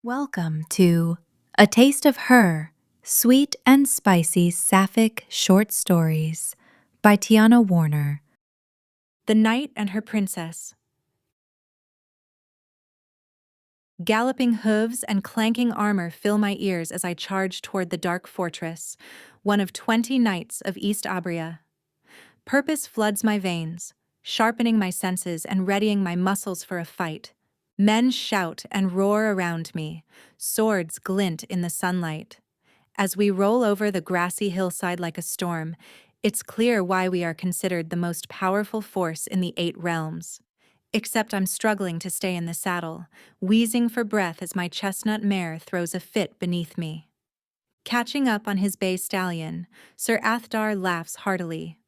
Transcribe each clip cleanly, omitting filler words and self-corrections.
Welcome to A Taste of Her, Sweet and Spicy Sapphic Short Stories by Tiana Warner. The Knight and Her Princess. Galloping hooves and clanking armor fill my ears as I charge toward the dark fortress, one of 20 knights of East Abria. Purpose floods my veins, sharpening my senses and readying my muscles for a fight. Men shout and roar around me, swords glint in the sunlight. As we roll over the grassy hillside like a storm, it's clear why we are considered the most powerful force in the 8 realms. Except I'm struggling to stay in the saddle, wheezing for breath as my chestnut mare throws a fit beneath me. Catching up on his bay stallion, Sir Athdar laughs heartily.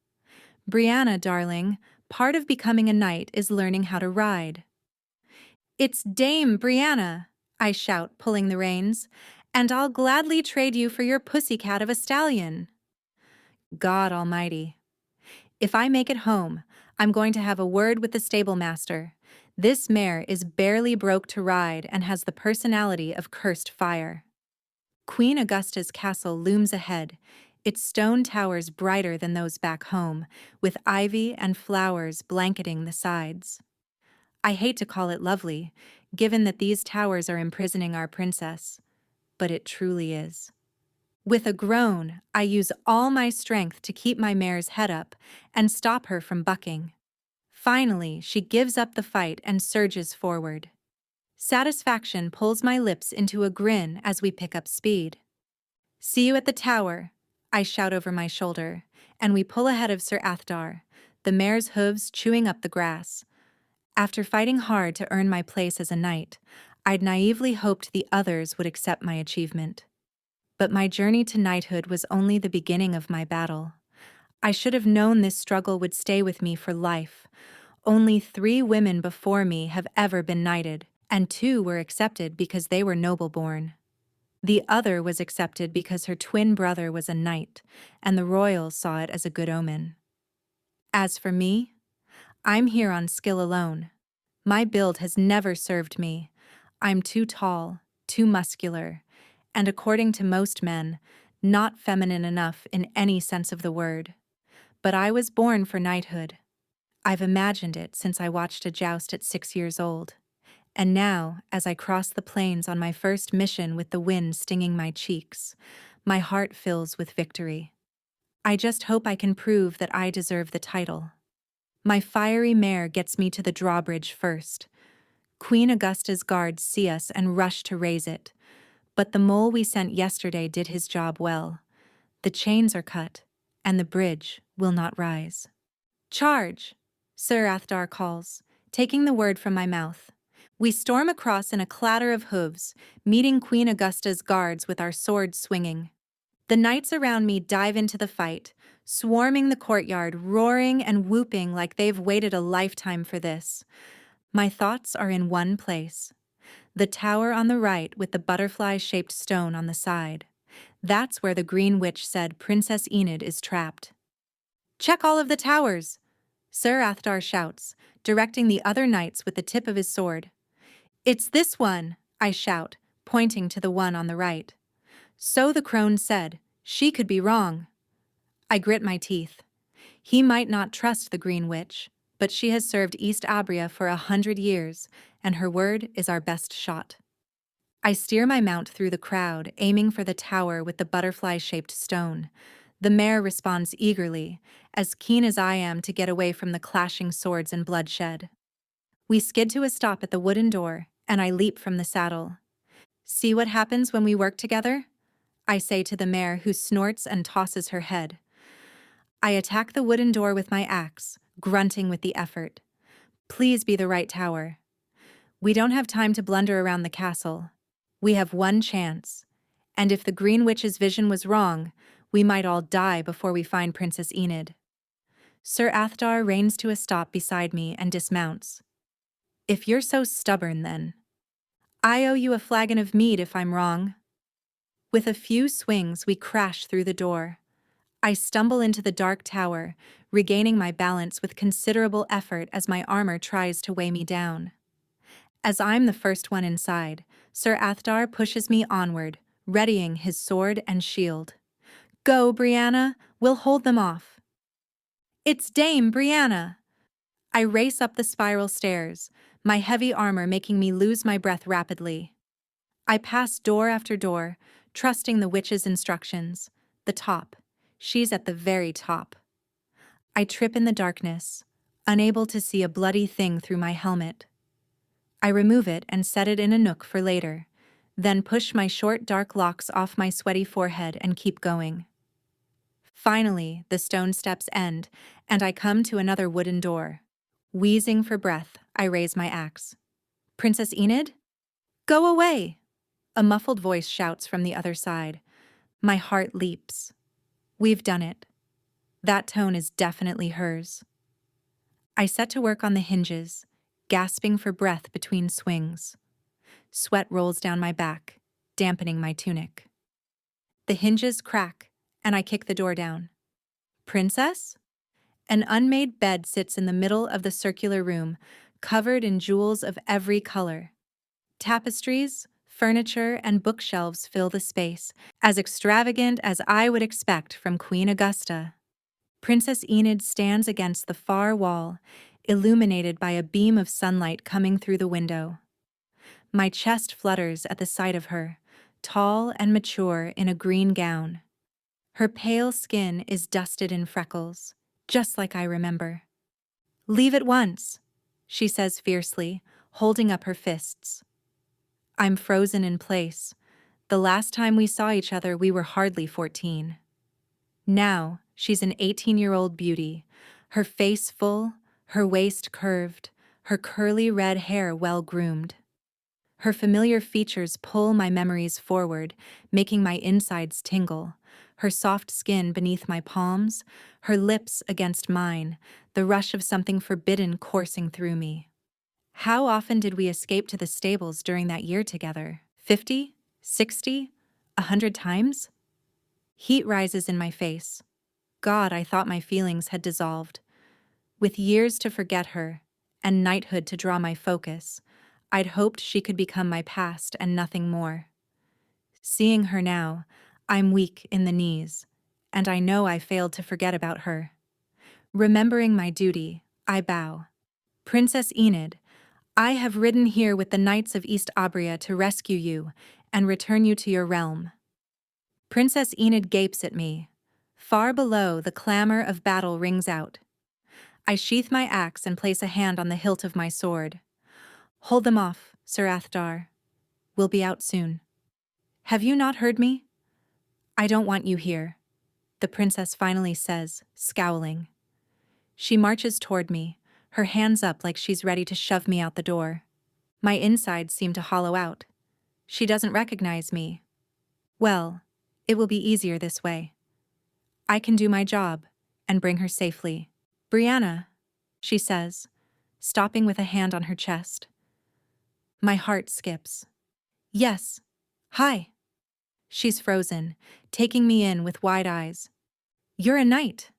"Brianna, darling, part of becoming a knight is learning how to ride." "It's Dame Brianna," I shout, pulling the reins, "and I'll gladly trade you for your pussycat of a stallion." God almighty. If I make it home, I'm going to have a word with the stable master. This mare is barely broke to ride and has the personality of cursed fire. Queen Augusta's castle looms ahead, its stone towers brighter than those back home, with ivy and flowers blanketing the sides. I hate to call it lovely, given that these towers are imprisoning our princess, but it truly is. With a groan, I use all my strength to keep my mare's head up and stop her from bucking. Finally, she gives up the fight and surges forward. Satisfaction pulls my lips into a grin as we pick up speed. "See you at the tower," I shout over my shoulder, and we pull ahead of Sir Athdar, the mare's hooves chewing up the grass. After fighting hard to earn my place as a knight, I'd naively hoped the others would accept my achievement. But my journey to knighthood was only the beginning of my battle. I should have known this struggle would stay with me for life. Only 3 women before me have ever been knighted, and 2 were accepted because they were noble-born. The other was accepted because her twin brother was a knight, and the royals saw it as a good omen. As for me, I'm here on skill alone. My build has never served me. I'm too tall, too muscular, and according to most men, not feminine enough in any sense of the word. But I was born for knighthood. I've imagined it since I watched a joust at 6 years old. And now, as I cross the plains on my first mission with the wind stinging my cheeks, my heart fills with victory. I just hope I can prove that I deserve the title. My fiery mare gets me to the drawbridge first. Queen Augusta's guards see us and rush to raise it. But the mole we sent yesterday did his job well. The chains are cut, and the bridge will not rise. "Charge!" Sir Athdar calls, taking the word from my mouth. We storm across in a clatter of hooves, meeting Queen Augusta's guards with our swords swinging. The knights around me dive into the fight, swarming the courtyard, roaring and whooping like they've waited a lifetime for this. My thoughts are in one place. The tower on the right with the butterfly-shaped stone on the side. That's where the Green Witch said Princess Enid is trapped. "Check all of the towers!" Sir Athdar shouts, directing the other knights with the tip of his sword. "It's this one," I shout, pointing to the one on the right. So the crone said, she could be wrong. I grit my teeth. He might not trust the Green Witch, but she has served East Abria for 100 years, and her word is our best shot. I steer my mount through the crowd, aiming for the tower with the butterfly-shaped stone. The mare responds eagerly, as keen as I am to get away from the clashing swords and bloodshed. We skid to a stop at the wooden door, and I leap from the saddle. "See what happens when we work together?" I say to the mare, who snorts and tosses her head. I attack the wooden door with my axe, grunting with the effort. Please be the right tower. We don't have time to blunder around the castle. We have one chance, and if the Green Witch's vision was wrong, we might all die before we find Princess Enid. Sir Athdar reins to a stop beside me and dismounts. "If you're so stubborn, then. I owe you a flagon of mead if I'm wrong." With a few swings, we crash through the door. I stumble into the dark tower, regaining my balance with considerable effort as my armor tries to weigh me down. As I'm the first one inside, Sir Athdar pushes me onward, readying his sword and shield. Go, Brianna, we'll hold them off. It's Dame Brianna! I race up the spiral stairs, my heavy armor making me lose my breath rapidly. I pass door after door, trusting the witch's instructions. The top. She's at the very top. I trip in the darkness, unable to see a bloody thing through my helmet. I remove it and set it in a nook for later, then push my short dark locks off my sweaty forehead and keep going. Finally, the stone steps end, and I come to another wooden door. Wheezing for breath, I raise my axe. Princess Enid? Go away! A muffled voice shouts from the other side. My heart leaps. We've done it. That tone is definitely hers. I set to work on the hinges, gasping for breath between swings. Sweat rolls down my back, dampening my tunic. The hinges crack, and I kick the door down. Princess? An unmade bed sits in the middle of the circular room, covered in jewels of every color. Tapestries, furniture, and bookshelves fill the space, as extravagant as I would expect from Queen Augusta. Princess Enid stands against the far wall, illuminated by a beam of sunlight coming through the window. My chest flutters at the sight of her, tall and mature in a green gown. Her pale skin is dusted in freckles, just like I remember. Leave at once, she says fiercely, holding up her fists. I'm frozen in place. The last time we saw each other, we were hardly 14. Now, she's an 18-year-old beauty, her face full, her waist curved, her curly red hair well-groomed. Her familiar features pull my memories forward, making my insides tingle. Her soft skin beneath my palms, her lips against mine, the rush of something forbidden coursing through me. How often did we escape to the stables during that year together? 50? 60? 100 times? Heat rises in my face. God, I thought my feelings had dissolved. With years to forget her, and knighthood to draw my focus, I'd hoped she could become my past and nothing more. Seeing her now, I'm weak in the knees, and I know I failed to forget about her. Remembering my duty, I bow. Princess Enid, I have ridden here with the knights of East Abria to rescue you and return you to your realm. Princess Enid gapes at me. Far below, the clamor of battle rings out. I sheath my axe and place a hand on the hilt of my sword. Hold them off, Sir Athdar. We'll be out soon. Have you not heard me? I don't want you here, the princess finally says, scowling. She marches toward me, her hands up like she's ready to shove me out the door. My insides seem to hollow out. She doesn't recognize me. Well, it will be easier this way. I can do my job and bring her safely. Brianna, she says, stopping with a hand on her chest. My heart skips. Yes. Hi. She's frozen, taking me in with wide eyes. You're a knight.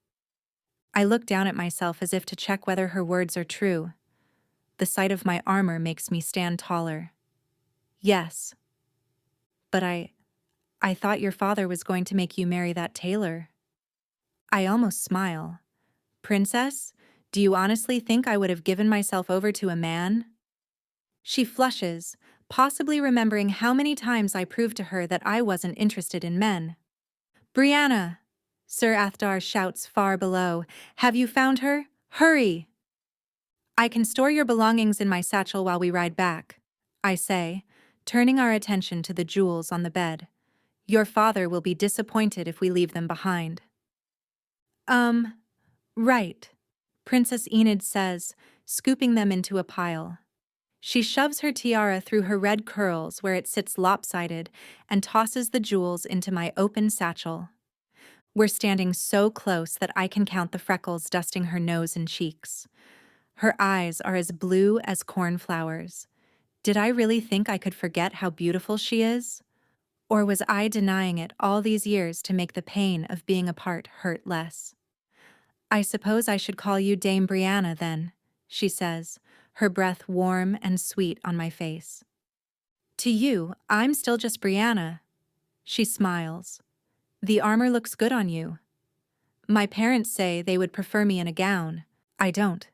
I look down at myself as if to check whether her words are true. The sight of my armor makes me stand taller. Yes. But I thought your father was going to make you marry that tailor. I almost smile. Princess, do you honestly think I would have given myself over to a man? She flushes, possibly remembering how many times I proved to her that I wasn't interested in men. Brianna! Sir Athdar shouts far below. Have you found her? Hurry! I can store your belongings in my satchel while we ride back, I say, turning our attention to the jewels on the bed. Your father will be disappointed if we leave them behind. Right, Princess Enid says, scooping them into a pile. She shoves her tiara through her red curls where it sits lopsided and tosses the jewels into my open satchel. We're standing so close that I can count the freckles dusting her nose and cheeks. Her eyes are as blue as cornflowers. Did I really think I could forget how beautiful she is? Or was I denying it all these years to make the pain of being apart hurt less? I suppose I should call you Dame Brianna then, she says, her breath warm and sweet on my face. To you, I'm still just Brianna. She smiles. The armor looks good on you. My parents say they would prefer me in a gown. I don't.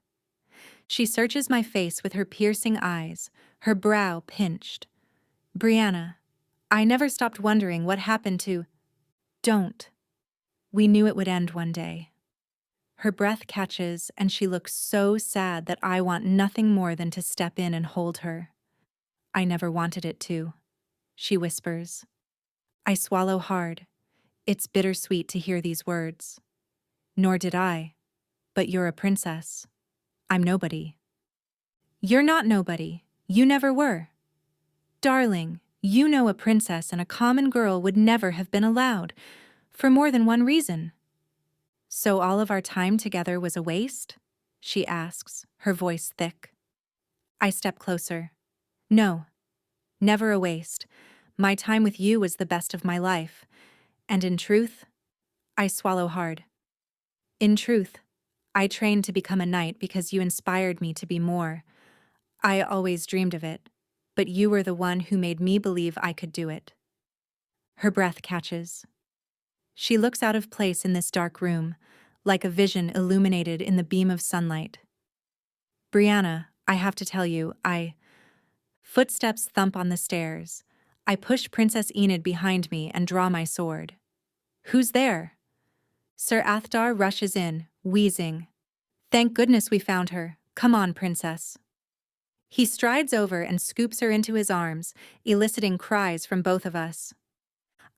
She searches my face with her piercing eyes, her brow pinched. Brianna, I never stopped wondering what happened to... Don't. We knew it would end one day. Her breath catches, and she looks so sad that I want nothing more than to step in and hold her. I never wanted it to, she whispers. I swallow hard. It's bittersweet to hear these words. Nor did I. But you're a princess. I'm nobody. You're not nobody. You never were. Darling, you know a princess and a common girl would never have been allowed, for more than one reason. So all of our time together was a waste? She asks, her voice thick. I step closer. No, never a waste. My time with you was the best of my life. And in truth, I swallow hard. In truth, I trained to become a knight because you inspired me to be more. I always dreamed of it, but you were the one who made me believe I could do it. Her breath catches. She looks out of place in this dark room, like a vision illuminated in the beam of sunlight. Brianna, I have to tell you, Footsteps thump on the stairs. I push Princess Enid behind me and draw my sword. Who's there? Sir Athdar rushes in, wheezing. Thank goodness we found her. Come on, princess. He strides over and scoops her into his arms, eliciting cries from both of us.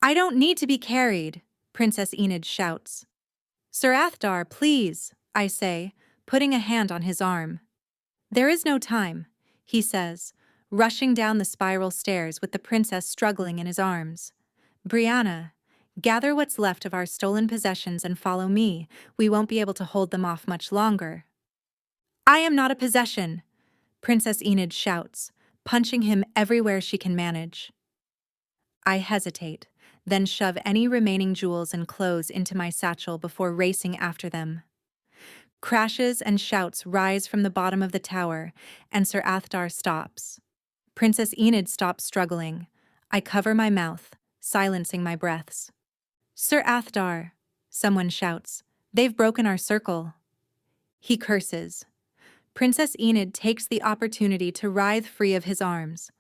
I don't need to be carried, Princess Enid shouts. Sir Athdar, please, I say, putting a hand on his arm. There is no time, he says, rushing down the spiral stairs with the princess struggling in his arms. Brianna, gather what's left of our stolen possessions and follow me. We won't be able to hold them off much longer. I am not a possession, Princess Enid shouts, punching him everywhere she can manage. I hesitate, then shove any remaining jewels and clothes into my satchel before racing after them. Crashes and shouts rise from the bottom of the tower, and Sir Athdar stops. Princess Enid stops struggling. I cover my mouth, silencing my breaths. Sir Athdar, someone shouts. They've broken our circle. He curses. Princess Enid takes the opportunity to writhe free of his arms.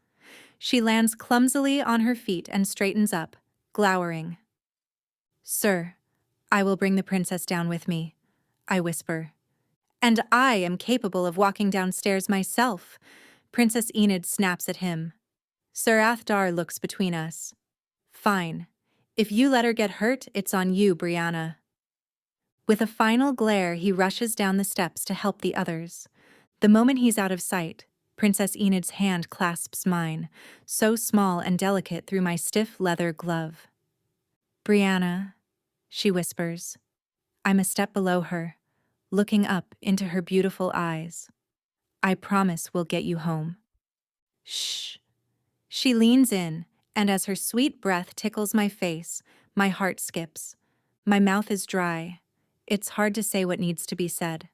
She lands clumsily on her feet and straightens up, glowering. Sir, I will bring the princess down with me, I whisper. And I am capable of walking downstairs myself, Princess Enid snaps at him. Sir Athdar looks between us. Fine. If you let her get hurt, it's on you, Brianna. With a final glare, he rushes down the steps to help the others. The moment he's out of sight, Princess Enid's hand clasps mine, so small and delicate through my stiff leather glove. Brianna, she whispers. I'm a step below her, looking up into her beautiful eyes. I promise we'll get you home. Shh. She leans in, and as her sweet breath tickles my face, my heart skips. My mouth is dry. It's hard to say what needs to be said.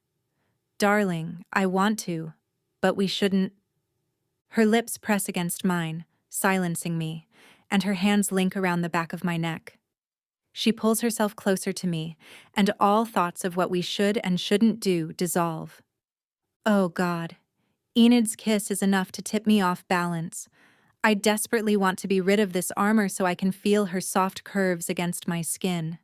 Darling, I want to, but we shouldn't. Her lips press against mine, silencing me, and her hands link around the back of my neck. She pulls herself closer to me, and all thoughts of what we should and shouldn't do dissolve. Oh God, Enid's kiss is enough to tip me off balance. I desperately want to be rid of this armor so I can feel her soft curves against my skin.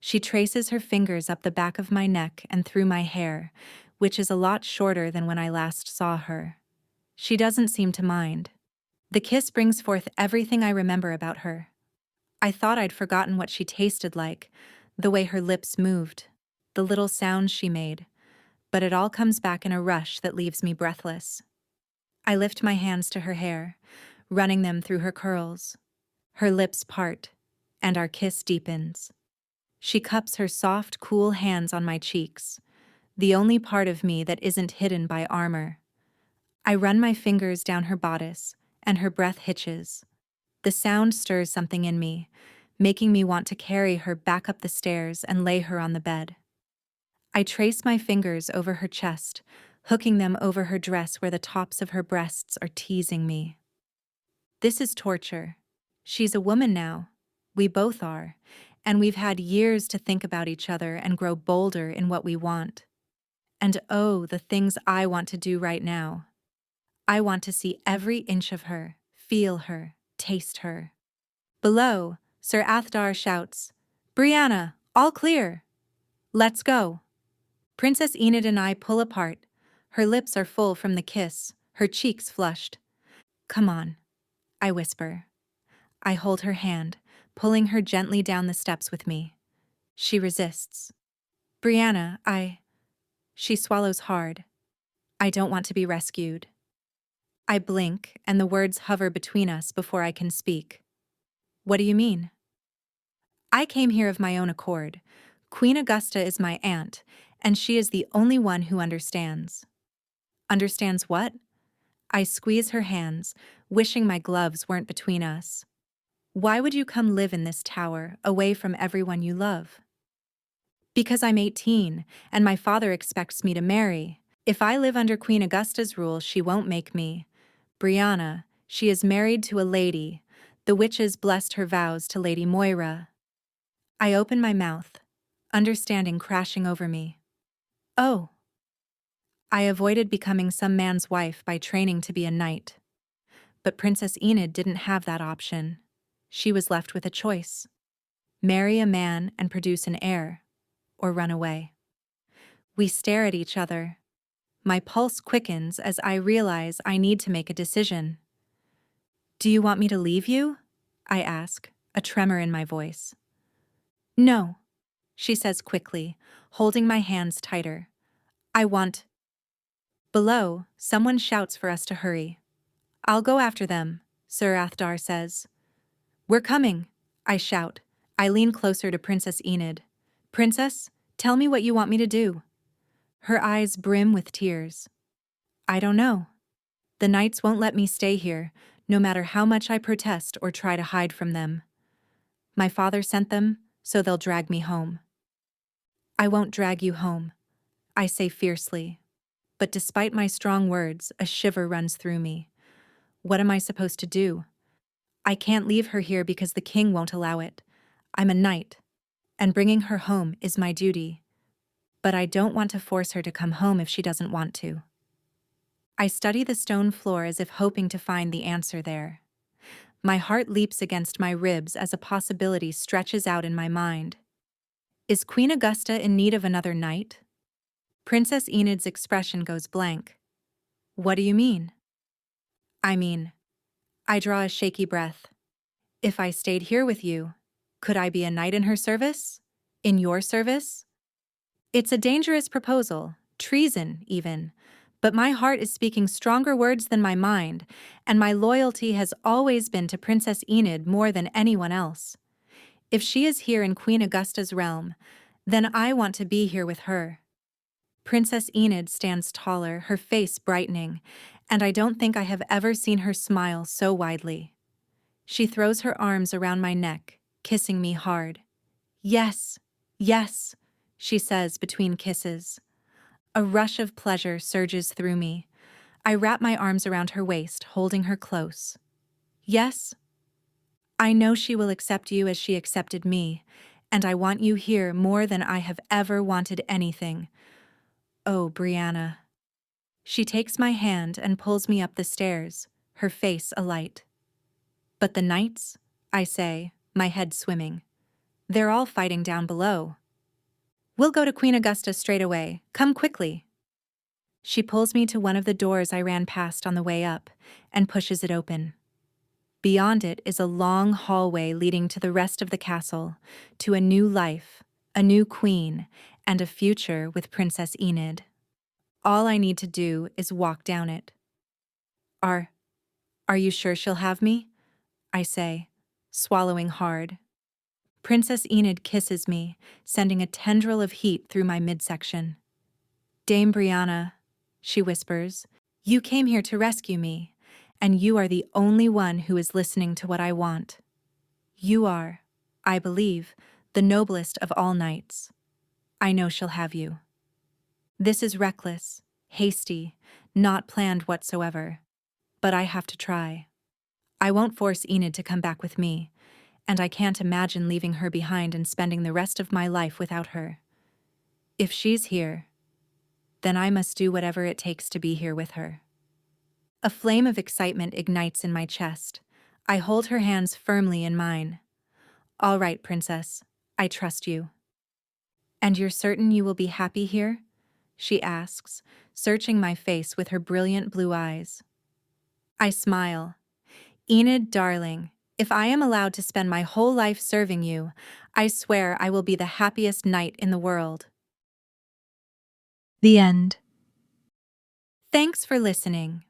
She traces her fingers up the back of my neck and through my hair, which is a lot shorter than when I last saw her. She doesn't seem to mind. The kiss brings forth everything I remember about her. I thought I'd forgotten what she tasted like, the way her lips moved, the little sounds she made, but it all comes back in a rush that leaves me breathless. I lift my hands to her hair, running them through her curls. Her lips part, and our kiss deepens. She cups her soft, cool hands on my cheeks, the only part of me that isn't hidden by armor. I run my fingers down her bodice, and her breath hitches. The sound stirs something in me, making me want to carry her back up the stairs and lay her on the bed. I trace my fingers over her chest, hooking them over her dress where the tops of her breasts are teasing me. This is torture. She's a woman now. We both are. And we've had years to think about each other and grow bolder in what we want. And oh, the things I want to do right now. I want to see every inch of her, feel her, taste her. Below, Sir Athdar shouts, "Brianna, all clear! Let's go!" Princess Enid and I pull apart. Her lips are full from the kiss, her cheeks flushed. "Come on," I whisper. I hold her hand, pulling her gently down the steps with me. She resists. "Brianna, She swallows hard. "I don't want to be rescued." I blink, and the words hover between us before I can speak. "What do you mean?" "I came here of my own accord. Queen Augusta is my aunt, and she is the only one who understands." "Understands what?" I squeeze her hands, wishing my gloves weren't between us. "Why would you come live in this tower, away from everyone you love?" "Because I'm 18, and my father expects me to marry. If I live under Queen Augusta's rule, she won't make me. Brianna, she is married to a lady. The witches blessed her vows to Lady Moira." I open my mouth, understanding crashing over me. "Oh." I avoided becoming some man's wife by training to be a knight. But Princess Enid didn't have that option. She was left with a choice: marry a man and produce an heir, or run away. We stare at each other. My pulse quickens as I realize I need to make a decision. "Do you want me to leave you?" I ask, a tremor in my voice. "No," she says quickly, holding my hands tighter. "I want—" Below, someone shouts for us to hurry. "I'll go after them," Sir Athdar says. "We're coming," I shout. I lean closer to Princess Enid. "Princess, tell me what you want me to do." Her eyes brim with tears. "I don't know. The knights won't let me stay here, no matter how much I protest or try to hide from them. My father sent them, so they'll drag me home." "I won't drag you home," I say fiercely. But despite my strong words, a shiver runs through me. What am I supposed to do? I can't leave her here because the king won't allow it. I'm a knight, and bringing her home is my duty. But I don't want to force her to come home if she doesn't want to. I study the stone floor as if hoping to find the answer there. My heart leaps against my ribs as a possibility stretches out in my mind. Is Queen Augusta in need of another knight? Princess Enid's expression goes blank. "What do you mean?" "I mean," I draw a shaky breath. "If I stayed here with you, could I be a knight in her service? In your service?" It's a dangerous proposal, treason even, but my heart is speaking stronger words than my mind, and my loyalty has always been to Princess Enid more than anyone else. If she is here in Queen Augusta's realm, then I want to be here with her. Princess Enid stands taller, her face brightening, and I don't think I have ever seen her smile so widely. She throws her arms around my neck, kissing me hard. "Yes, yes," she says between kisses. A rush of pleasure surges through me. I wrap my arms around her waist, holding her close. "Yes, I know she will accept you as she accepted me, and I want you here more than I have ever wanted anything. Oh, Brianna." She takes my hand and pulls me up the stairs, her face alight. "But the knights?" I say, my head swimming. "They're all fighting down below." "We'll go to Queen Augusta straight away. Come quickly." She pulls me to one of the doors I ran past on the way up and pushes it open. Beyond it is a long hallway leading to the rest of the castle, to a new life, a new queen, and a future with Princess Enid. All I need to do is walk down it. Are you sure she'll have me?" I say, swallowing hard. Princess Enid kisses me, sending a tendril of heat through my midsection. "Dame Brianna," she whispers, "you came here to rescue me, and you are the only one who is listening to what I want. You are, I believe, the noblest of all knights. I know she'll have you." This is reckless, hasty, not planned whatsoever, but I have to try. I won't force Enid to come back with me, and I can't imagine leaving her behind and spending the rest of my life without her. If she's here, then I must do whatever it takes to be here with her. A flame of excitement ignites in my chest. I hold her hands firmly in mine. All right, Princess, I trust you. And you're certain you will be happy here? She asks, searching my face with her brilliant blue eyes. I smile. Enid, darling, if I am allowed to spend my whole life serving you, I swear I will be the happiest knight in the world. The end. Thanks for listening.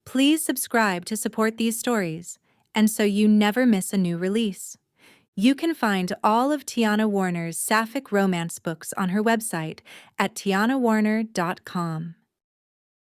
Please subscribe to support these stories, and so you never miss a new release. You can find all of Tiana Warner's Sapphic romance books on her website at tianawarner.com.